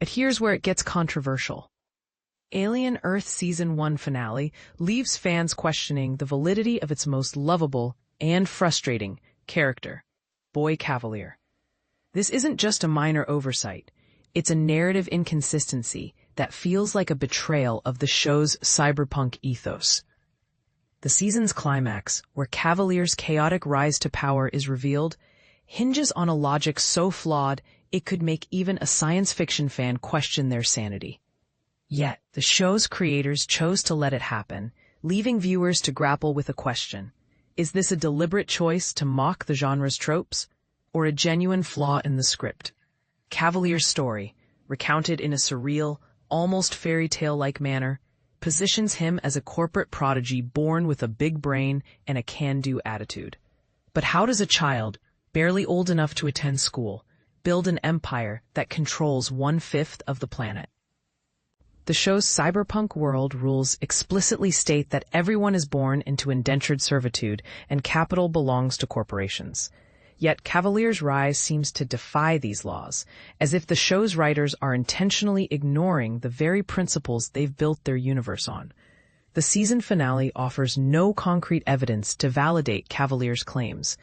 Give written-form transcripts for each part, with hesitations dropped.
But here's where it gets controversial. Alien Earth Season 1 finale leaves fans questioning the validity of its most lovable and frustrating character, Boy Kavalier. This isn't just a minor oversight. It's a narrative inconsistency that feels like a betrayal of the show's cyberpunk ethos. The season's climax, where Kavalier's chaotic rise to power is revealed, hinges on a logic so flawed it could make even a science fiction fan question their sanity. Yet, the show's creators chose to let it happen, leaving viewers to grapple with a question. Is this a deliberate choice to mock the genre's tropes, or a genuine flaw in the script? Kavalier's story, recounted in a surreal, almost fairy tale-like manner, positions him as a corporate prodigy born with a big brain and a can-do attitude. But how does a child, barely old enough to attend school, build an empire that controls 1/5 of the planet? The show's cyberpunk world rules explicitly state that everyone is born into indentured servitude and capital belongs to corporations. Yet Kavalier's rise seems to defy these laws, as if the show's writers are intentionally ignoring the very principles they've built their universe on. The season finale offers no concrete evidence to validate Kavalier's claims.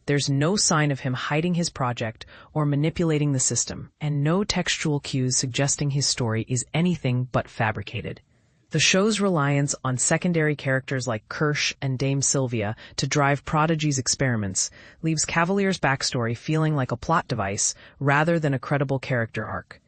There's no sign of him hiding his project or manipulating the system, and no textual cues suggesting his story is anything but fabricated. The show's reliance on secondary characters like Kirsh and Dame Sylvia to drive Prodigy's experiments leaves Kavalier's backstory feeling like a plot device rather than a credible character arc.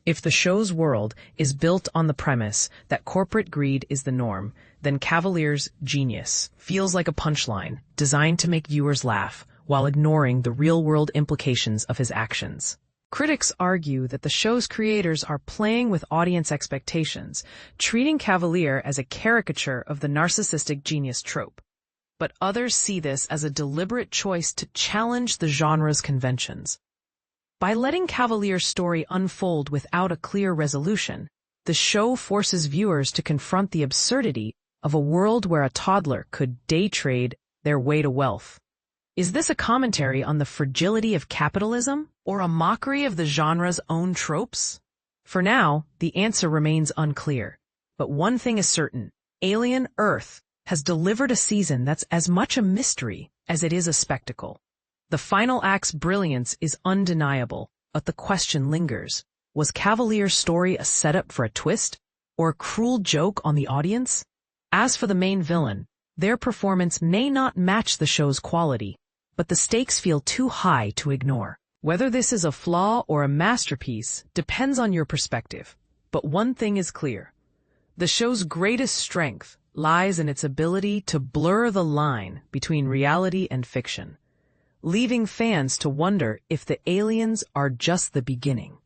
If the show's world is built on the premise that corporate greed is the norm, then Kavalier's genius feels like a punchline designed to make viewers laugh while ignoring the real-world implications of his actions. Critics argue that the show's creators are playing with audience expectations, treating Kavalier as a caricature of the narcissistic genius trope. But others see this as a deliberate choice to challenge the genre's conventions. By letting Kavalier's story unfold without a clear resolution, the show forces viewers to confront the absurdity of a world where a toddler could day trade their way to wealth. Is this a commentary on the fragility of capitalism, or a mockery of the genre's own tropes? For now, the answer remains unclear. But one thing is certain: Alien Earth has delivered a season that's as much a mystery as it is a spectacle. The final act's brilliance is undeniable, but the question lingers. Was Kavalier's story a setup for a twist, or a cruel joke on the audience? As for the main villain, their performance may not match the show's quality, but the stakes feel too high to ignore. Whether this is a flaw or a masterpiece depends on your perspective. But one thing is clear: the show's greatest strength lies in its ability to blur the line between reality and fiction, leaving fans to wonder if the aliens are just the beginning.